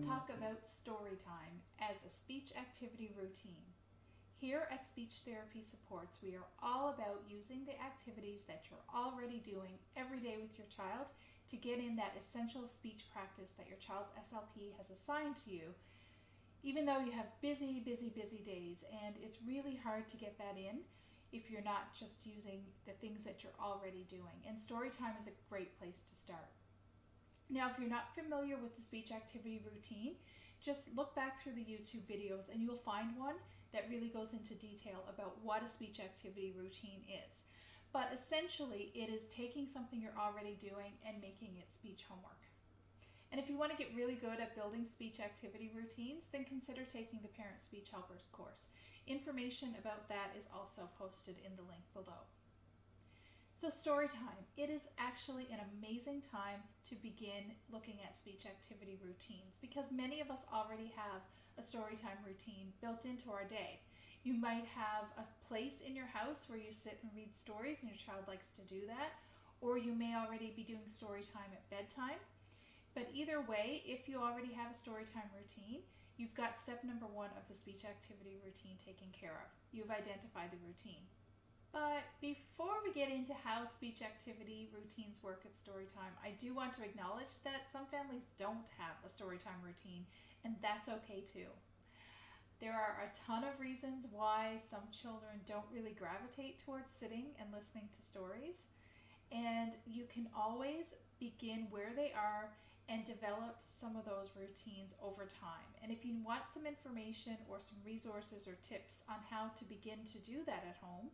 let's talk about story time as a speech activity routine. Here at Speech Therapy Supports, we are all about using the activities that you're already doing every day with your child to get in that essential speech practice that your child's SLP has assigned to you, even though you have busy days, and it's really hard to get that in if you're not just using the things that you're already doing. And story time is a great place to start. Now, if you're not familiar with the speech activity routine, just look back through the YouTube videos and you'll find one that really goes into detail about what a speech activity routine is. But essentially, it is taking something you're already doing and making it speech homework. And if you want to get really good at building speech activity routines, then consider taking the Parent Speech Helpers course. Information about that is also posted in the link below. So story time. It is actually an amazing time to begin looking at speech activity routines because many of us already have a story time routine built into our day. You might have a place in your house where you sit and read stories and your child likes to do that, or you may already be doing story time at bedtime. But either way, if you already have a story time routine, you've got step number 1 of the speech activity routine taken care of. You've identified the routine. But before we get into how speech activity routines work at Storytime, I do want to acknowledge that some families don't have a Storytime routine, and that's okay too. There are a ton of reasons why some children don't really gravitate towards sitting and listening to stories, and you can always begin where they are and develop some of those routines over time. And if you want some information or some resources or tips on how to begin to do that at home,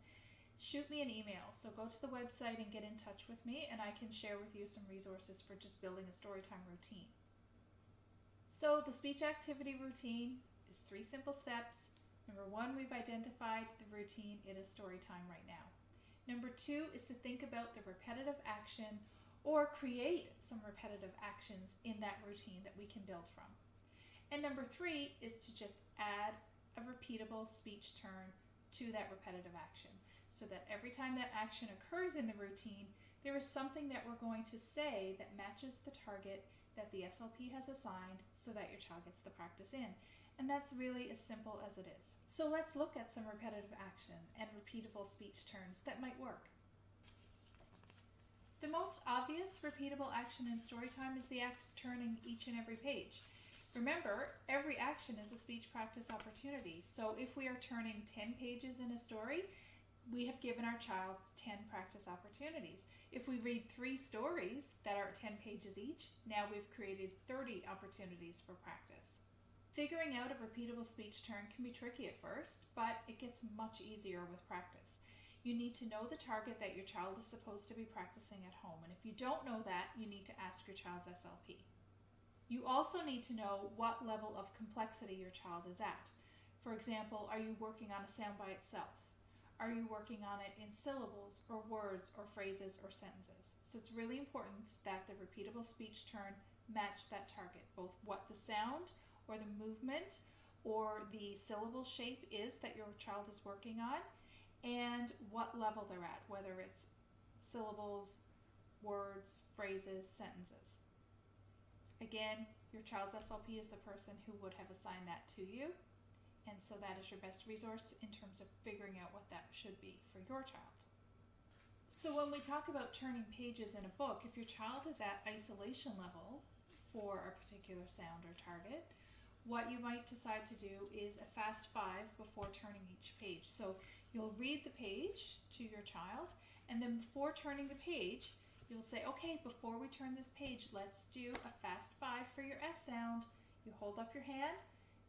shoot me an email. So go to the website and get in touch with me, and I can share with you some resources for just building a storytime routine. So the speech activity routine is 3 simple steps. Number 1, we've identified the routine. It is story time right now. Number 2 is to think about the repetitive action or create some repetitive actions in that routine that we can build from. And number 3 is to just add a repeatable speech turn to that repetitive action, so that every time that action occurs in the routine, there is something that we're going to say that matches the target that the SLP has assigned so that your child gets the practice in. And that's really as simple as it is. So let's look at some repetitive action and repeatable speech turns that might work. The most obvious repeatable action in Storytime is the act of turning each and every page. Remember, every action is a speech practice opportunity. So if we are turning 10 pages in a story, we have given our child 10 practice opportunities. If we read 3 stories that are 10 pages each, now we've created 30 opportunities for practice. Figuring out a repeatable speech turn can be tricky at first, but it gets much easier with practice. You need to know the target that your child is supposed to be practicing at home, and if you don't know that, you need to ask your child's SLP. You also need to know what level of complexity your child is at. For example, are you working on a sound by itself? Are you working on it in syllables or words or phrases or sentences? So it's really important that the repeatable speech turn match that target, both what the sound or the movement or the syllable shape is that your child is working on, and what level they're at, whether it's syllables, words, phrases, sentences. Again, your child's SLP is the person who would have assigned that to you, and so that is your best resource in terms of figuring out what that should be for your child. So when we talk about turning pages in a book, if your child is at isolation level for a particular sound or target, what you might decide to do is a fast 5 before turning each page. So you'll read the page to your child, and then before turning the page, you'll say, okay, before we turn this page, let's do a fast 5 for your S sound. You hold up your hand,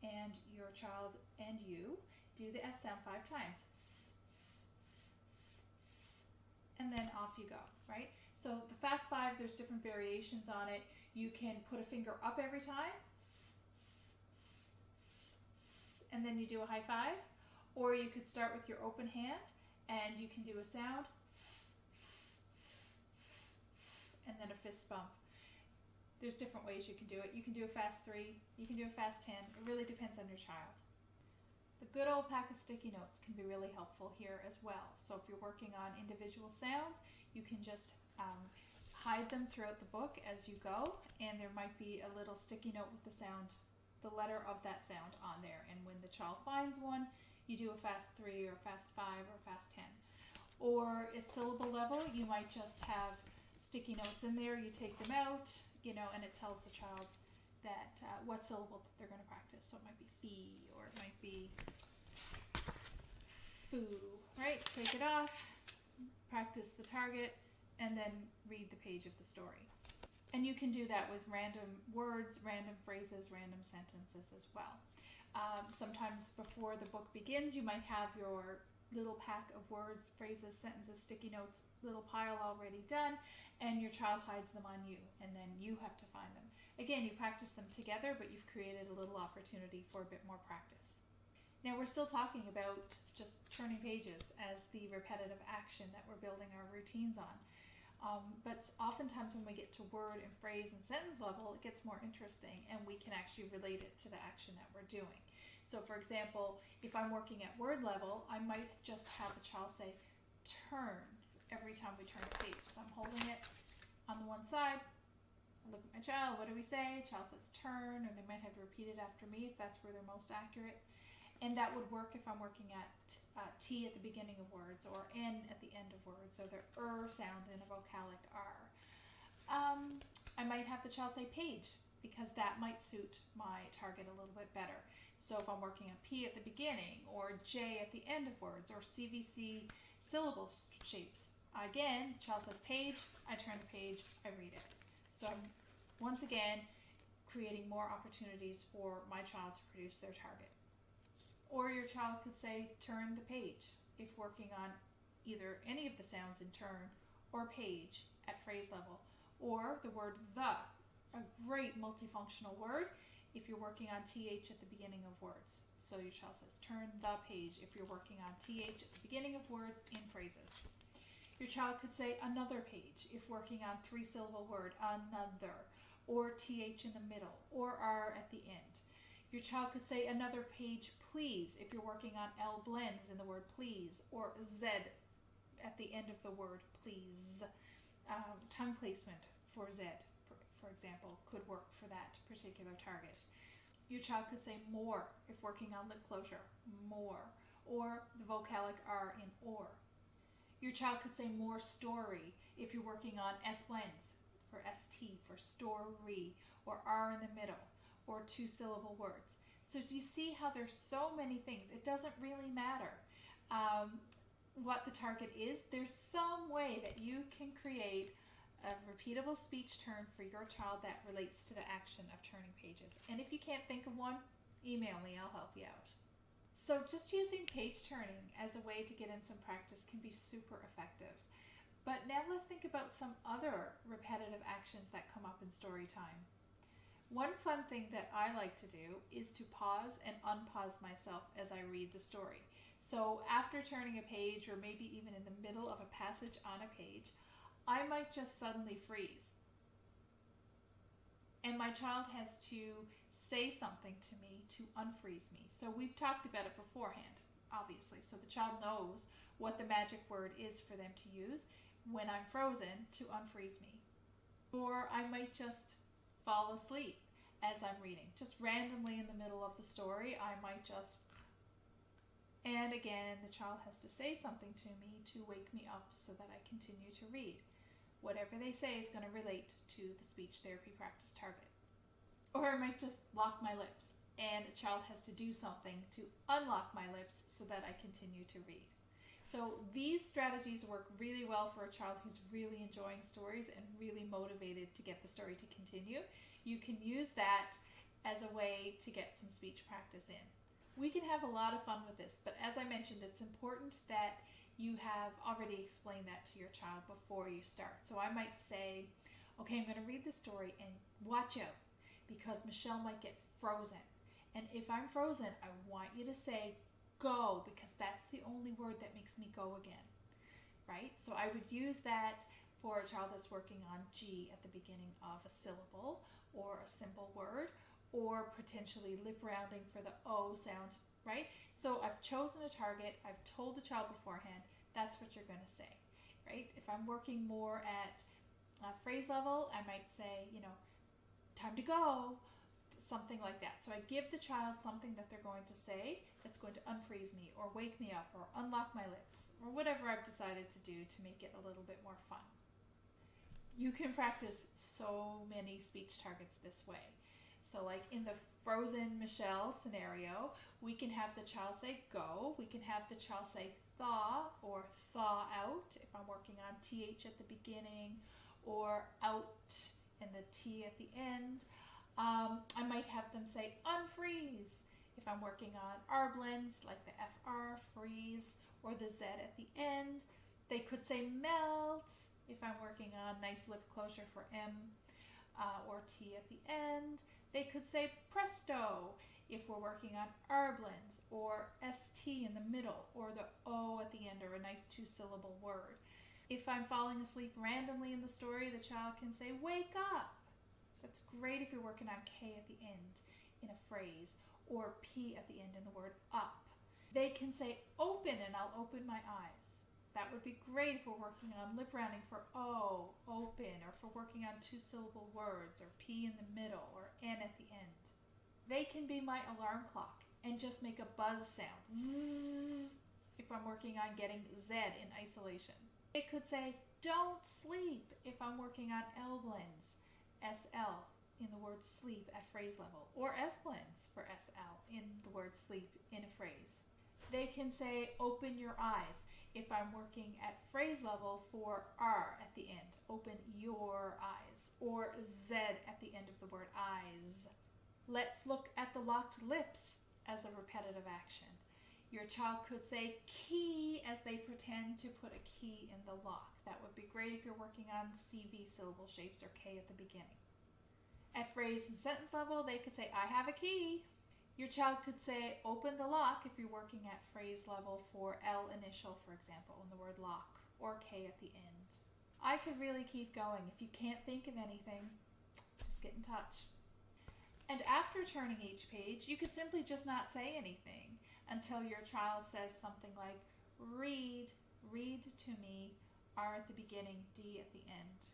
and your child and you do the S sound 5 times. S, s, s, s, s, and then off you go, right? So the fast 5, there's different variations on it. You can put a finger up every time, s, s, s, s, s, and then you do a high 5. Or you could start with your open hand, and you can do a sound, and then a fist bump. There's different ways you can do it. You can do a fast 3, you can do a fast 10. It really depends on your child. The good old pack of sticky notes can be really helpful here as well. So if you're working on individual sounds, you can just hide them throughout the book as you go, and there might be a little sticky note with the sound, the letter of that sound on there. And when the child finds one, you do a fast 3 or a fast 5 or a fast 10. Or at syllable level, you might just have sticky notes in there. You take them out, and it tells the child that what syllable that they're going to practice. So it might be fee, or it might be foo, right? Take it off, practice the target, and then read the page of the story. And you can do that with random words, random phrases, random sentences as well. Sometimes before the book begins, you might have your little pack of words, phrases, sentences, sticky notes, little pile already done, and your child hides them on you, and then you have to find them. Again, you practice them together, but you've created a little opportunity for a bit more practice. Now, we're still talking about just turning pages as the repetitive action that we're building our routines on. But oftentimes when we get to word and phrase and sentence level, it gets more interesting, and we can actually relate it to the action that we're doing. So for example, if I'm working at word level, I might just have the child say turn every time we turn a page. So I'm holding it on the one side, I look at my child, what do we say? Child says turn, or they might have to repeat it after me if that's where they're most accurate. And that would work if I'm working at T at the beginning of words, or N at the end of words, or the sound in a vocalic R. I might have the child say page, because that might suit my target a little bit better. So if I'm working on P at the beginning, or J at the end of words, or CVC syllable shapes, again, the child says page, I turn the page, I read it. So I'm, once again, creating more opportunities for my child to produce their target. Or your child could say turn the page if working on either any of the sounds in turn or page at phrase level. Or the word the, a great multifunctional word if you're working on TH at the beginning of words. So your child says turn the page if you're working on TH at the beginning of words in phrases. Your child could say another page if working on 3-syllable word, another, or TH in the middle, or R at the end. Your child could say another page, please, if you're working on L blends in the word please, or Z at the end of the word please. Tongue placement for Z, for example, could work for that particular target. Your child could say more if working on lip closure, more, or the vocalic R in or. Your child could say more story if you're working on S blends for ST, for story, or R in the middle, or 2-syllable words. So do you see how there's so many things? It doesn't really matter what the target is. There's some way that you can create a repeatable speech turn for your child that relates to the action of turning pages. And if you can't think of one, email me, I'll help you out. So just using page turning as a way to get in some practice can be super effective. But now let's think about some other repetitive actions that come up in story time. One fun thing that I like to do is to pause and unpause myself as I read the story. So after turning a page, or maybe even in the middle of a passage on a page, I might just suddenly freeze. And my child has to say something to me to unfreeze me. So we've talked about it beforehand, obviously. So the child knows what the magic word is for them to use when I'm frozen to unfreeze me. Or I might just fall asleep as I'm reading. Just randomly in the middle of the story, I might just... And again, the child has to say something to me to wake me up so that I continue to read. Whatever they say is going to relate to the speech therapy practice target. Or I might just lock my lips, and a child has to do something to unlock my lips so that I continue to read. So these strategies work really well for a child who's really enjoying stories and really motivated to get the story to continue. You can use that as a way to get some speech practice in. We can have a lot of fun with this, but as I mentioned, it's important that you have already explained that to your child before you start. So I might say, okay, I'm going to read the story, and watch out, because Michelle might get frozen. And if I'm frozen, I want you to say go, because that's the only word that makes me go again, right? So I would use that for a child that's working on G at the beginning of a syllable or a simple word, or potentially lip rounding for the O sound, right? So I've chosen a target, I've told the child beforehand, that's what you're going to say, right? If I'm working more at phrase level, I might say, time to go, something like that. So I give the child something that they're going to say that's going to unfreeze me or wake me up or unlock my lips or whatever I've decided to do to make it a little bit more fun. You can practice so many speech targets this way. So like in the Frozen Michelle scenario, we can have the child say go, we can have the child say thaw or thaw out if I'm working on TH at the beginning, or out and the T at the end. I might have them say unfreeze if I'm working on R blends like the FR, freeze, or the Z at the end. They could say melt if I'm working on nice lip closure for M or T at the end. They could say presto if we're working on R blends, or ST in the middle, or the O at the end, or a nice 2-syllable word. If I'm falling asleep randomly in the story, the child can say wake up. That's great if you're working on K at the end in a phrase, or P at the end in the word up. They can say open and I'll open my eyes. That would be great if we're working on lip rounding for O, open, or if we're working on 2-syllable words, or P in the middle, or N at the end. They can be my alarm clock and just make a buzz sound, zzz, if I'm working on getting Z in isolation. It could say don't sleep if I'm working on L blends, SL in the word sleep at phrase level, or S blends for SL in the word sleep in a phrase. They can say open your eyes if I'm working at phrase level for R at the end, open your eyes, or Z at the end of the word eyes. Let's look at the locked lips as a repetitive action. Your child could say key as they pretend to put a key in the lock. That would be great if you're working on CV syllable shapes or K at the beginning. At phrase and sentence level, they could say, I have a key. Your child could say, open the lock if you're working at phrase level for L initial, for example, in the word lock, or K at the end. I could really keep going. If you can't think of anything, just get in touch. And after turning each page, you could simply just not say anything until your child says something like, read to me, R at the beginning, D at the end.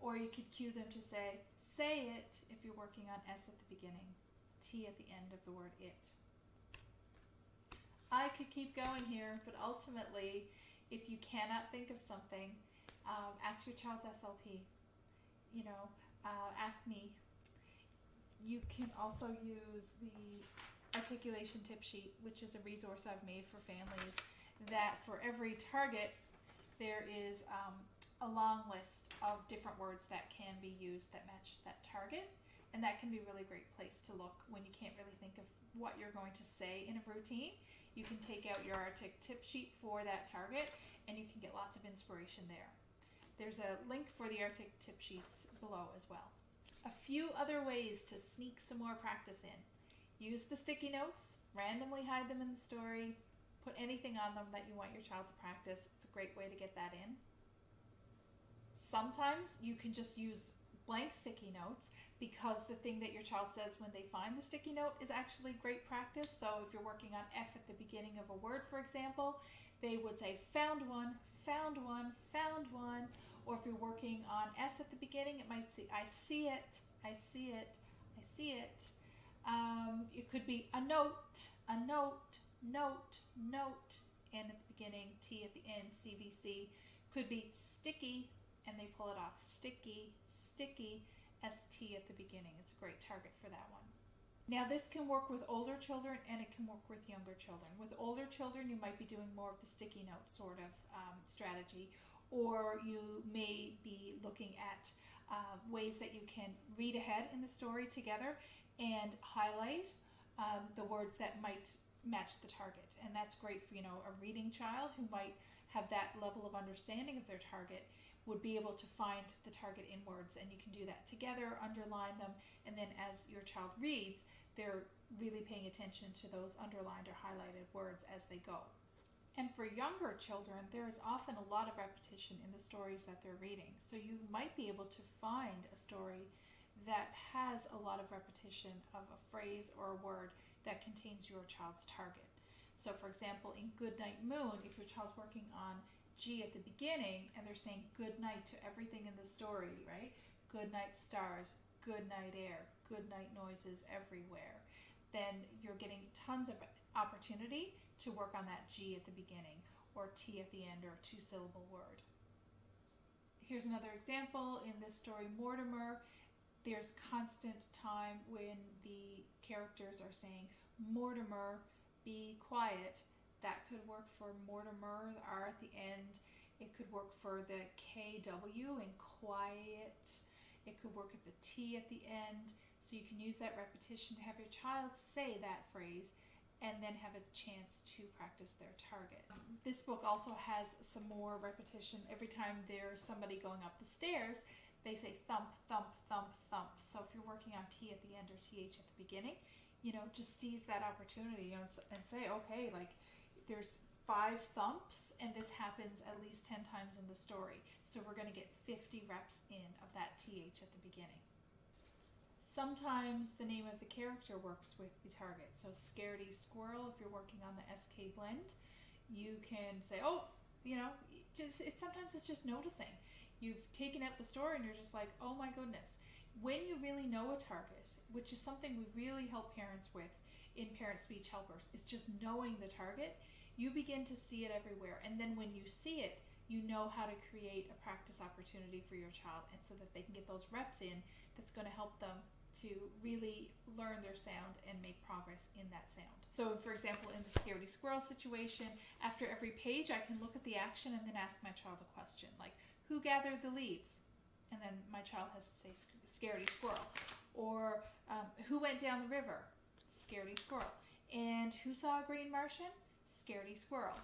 Or you could cue them to say it if you're working on S at the beginning, T at the end of the word it. I could keep going here, but ultimately, if you cannot think of something, ask your child's SLP. Ask me. You can also use the articulation tip sheet, which is a resource I've made for families, that for every target, there is a long list of different words that can be used that match that target. And that can be a really great place to look when you can't really think of what you're going to say in a routine. You can take out your Artic tip sheet for that target, and you can get lots of inspiration there. There's a link for the Artic tip sheets below as well. A few other ways to sneak some more practice in. Use the sticky notes, randomly hide them in the story, put anything on them that you want your child to practice. It's a great way to get that in. Sometimes you can just use blank sticky notes, because the thing that your child says when they find the sticky note is actually great practice. So if you're working on F at the beginning of a word, for example, they would say found one, found one, found one. Or if you're working on S at the beginning, it might say I see it, I see it, I see it. It could be a note, note, note, N at the beginning, T at the end, CVC. Could be sticky, and they pull it off. Sticky, sticky, ST at the beginning. It's a great target for that one. Now this can work with older children and it can work with younger children. With older children, you might be doing more of the sticky note sort of strategy, or you may be looking at ways that you can read ahead in the story together and highlight the words that might match the target. And that's great for, a reading child who might have that level of understanding of their target, would be able to find the target in words, and you can do that together, underline them, and then as your child reads, they're really paying attention to those underlined or highlighted words as they go. And for younger children, there is often a lot of repetition in the stories that they're reading. So you might be able to find a story that has a lot of repetition of a phrase or a word that contains your child's target. So for example, in Goodnight Moon, if your child's working on G at the beginning and they're saying good night to everything in the story, right? Good night stars, good night air, good night noises everywhere. Then you're getting tons of opportunity to work on that G at the beginning or T at the end or a 2-syllable word. Here's another example in this story, Mortimer. There's constant time when the characters are saying, Mortimer, be quiet. That could work for Mortimer, the R at the end. It could work for the KW in quiet. It could work at the T at the end. So you can use that repetition to have your child say that phrase and then have a chance to practice their target. This book also has some more repetition. Every time there's somebody going up the stairs, they say thump, thump, thump, thump. So if you're working on P at the end or TH at the beginning, just seize that opportunity and say, okay, like there's 5 thumps and this happens at least 10 times in the story. So we're going to get 50 reps in of that TH at the beginning. Sometimes the name of the character works with the target. So Scaredy Squirrel, if you're working on the SK blend, you can say, sometimes it's just noticing. You've taken out the story and you're just like, oh my goodness. When you really know a target, which is something we really help parents with in Parent Speech Helpers, is just knowing the target, you begin to see it everywhere. And then when you see it, you know how to create a practice opportunity for your child, and so that they can get those reps in, that's going to help them to really learn their sound and make progress in that sound. So for example, in the Scaredy Squirrel situation, after every page I can look at the action and then ask my child a question like, who gathered the leaves? And then my child has to say Scaredy Squirrel. Or who went down the river? Scaredy Squirrel. And who saw a green Martian? Scaredy Squirrel.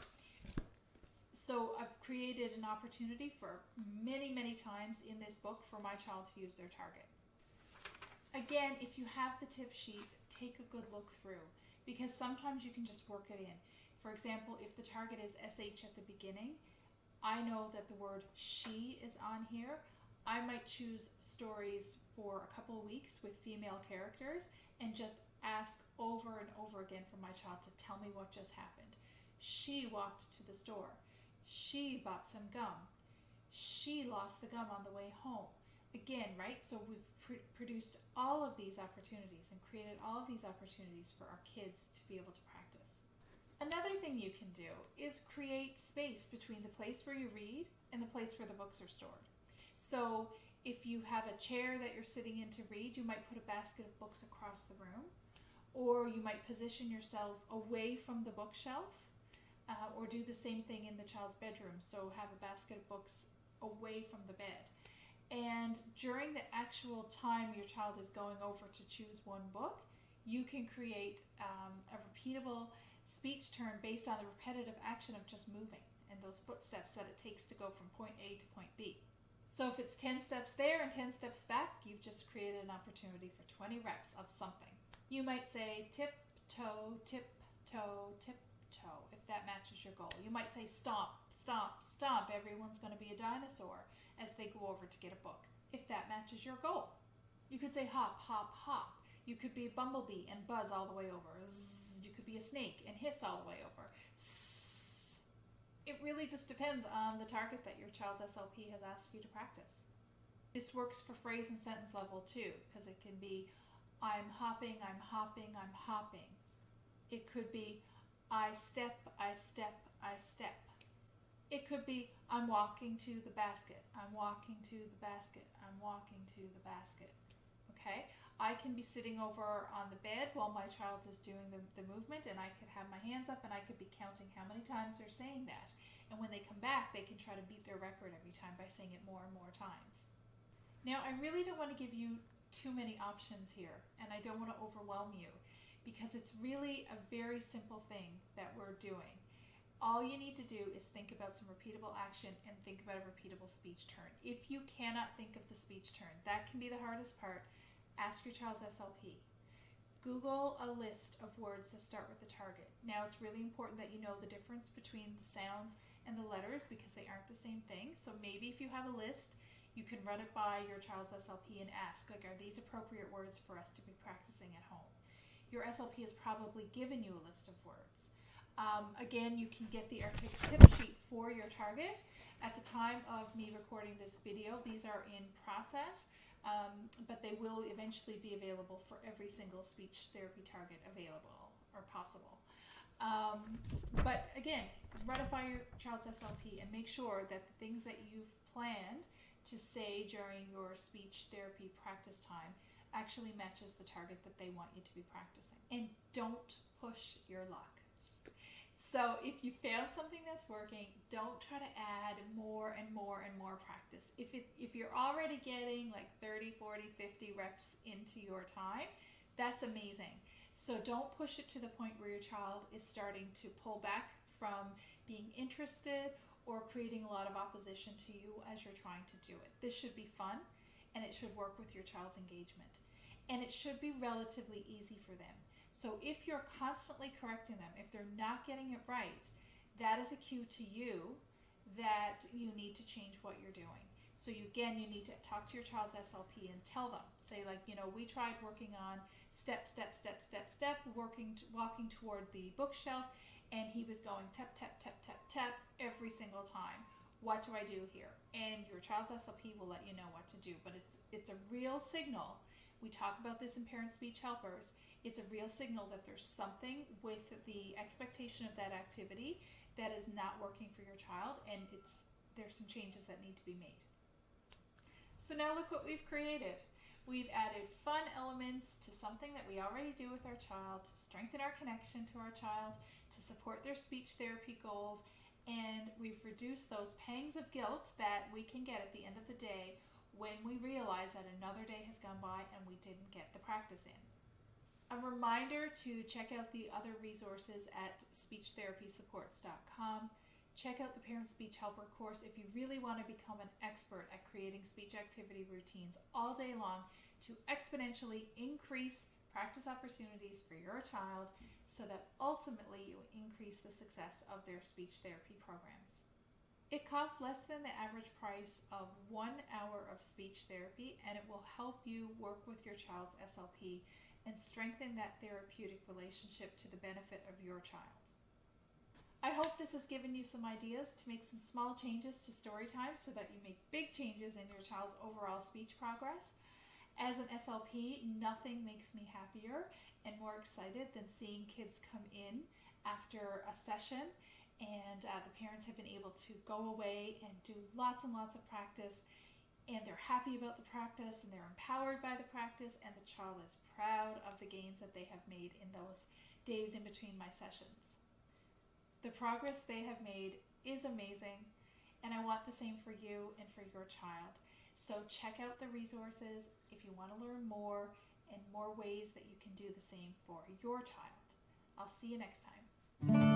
So I've created an opportunity for many, many times in this book for my child to use their target. Again, if you have the tip sheet, take a good look through, because sometimes you can just work it in. For example, if the target is SH at the beginning, I know that the word she is on here. I might choose stories for a couple of weeks with female characters and just ask over and over again for my child to tell me what just happened. She walked to the store. She bought some gum. She lost the gum on the way home. Again, right? So we've produced all of these opportunities and created all of these opportunities for our kids to be able to practice. Another thing you can do is create space between the place where you read and the place where the books are stored. So if you have a chair that you're sitting in to read, you might put a basket of books across the room, or you might position yourself away from the bookshelf, or do the same thing in the child's bedroom. So have a basket of books away from the bed. And during the actual time your child is going over to choose one book, you can create a repeatable speech turn based on the repetitive action of just moving and those footsteps that it takes to go from point A to point B. So if it's 10 steps there and 10 steps back, you've just created an opportunity for 20 reps of something. You might say tip, toe, tip, toe, tip, toe, if that matches your goal. You might say stomp, stomp, stomp, everyone's going to be a dinosaur, as they go over to get a book, if that matches your goal. You could say hop, hop, hop. You could be a bumblebee and buzz all the way over. Zzz. You could be a snake and hiss all the way over. Zzz. It really just depends on the target that your child's SLP has asked you to practice. This works for phrase and sentence level too, because it can be I'm hopping, I'm hopping, I'm hopping. It could be I step, I step, I step. It could be I'm walking to the basket, I'm walking to the basket, I'm walking to the basket. Okay? I can be sitting over on the bed while my child is doing the movement, and I could have my hands up and I could be counting how many times they're saying that. And when they come back, they can try to beat their record every time by saying it more and more times. Now, I really don't want to give you too many options here, and I don't want to overwhelm you, because it's really a very simple thing that we're doing. All you need to do is think about some repeatable action and think about a repeatable speech turn. If you cannot think of the speech turn, that can be the hardest part. Ask your child's SLP. Google a list of words that start with the target. Now, it's really important that you know the difference between the sounds and the letters, because they aren't the same thing. So maybe if you have a list, you can run it by your child's SLP and ask, like, are these appropriate words for us to be practicing at home? Your SLP has probably given you a list of words. Again, you can get the Artic tip sheet for your target. At the time of me recording this video, these are in process, but they will eventually be available for every single speech therapy target available or possible. But again, run it by your child's SLP and make sure that the things that you've planned to say during your speech therapy practice time actually matches the target that they want you to be practicing. And don't push your luck. So if you found something that's working, don't try to add more and more and more practice. If you're already getting like 30, 40, 50 reps into your time, that's amazing. So don't push it to the point where your child is starting to pull back from being interested or creating a lot of opposition to you as you're trying to do it. This should be fun, and it should work with your child's engagement. And it should be relatively easy for them. So if you're constantly correcting them, if they're not getting it right, that is a cue to you that you need to change what you're doing. So you need to talk to your child's SLP and tell them, say like, we tried working on step, walking toward the bookshelf, and he was going tap, tap, tap, tap, tap every single time. What do I do here? And your child's SLP will let you know what to do. But it's a real signal. We talk about this in Parent Speech Helpers. It's a real signal that there's something with the expectation of that activity that is not working for your child, and there's some changes that need to be made. So now look what we've created. We've added fun elements to something that we already do with our child to strengthen our connection to our child, to support their speech therapy goals, and we've reduced those pangs of guilt that we can get at the end of the day when we realize that another day has gone by and we didn't get the practice in. A reminder to check out the other resources at speechtherapysupports.com. Check out the Parent Speech Helper course if you really want to become an expert at creating speech activity routines all day long to exponentially increase practice opportunities for your child so that ultimately you increase the success of their speech therapy programs. It costs less than the average price of 1 hour of speech therapy, and it will help you work with your child's SLP and strengthen that therapeutic relationship to the benefit of your child. I hope this has given you some ideas to make some small changes to story time so that you make big changes in your child's overall speech progress. As an SLP, nothing makes me happier and more excited than seeing kids come in after a session and the parents have been able to go away and do lots and lots of practice, and they're happy about the practice and they're empowered by the practice, and the child is proud of the gains that they have made in those days in between my sessions. The progress they have made is amazing, and I want the same for you and for your child. So check out the resources if you want to learn more and more ways that you can do the same for your child. I'll see you next time.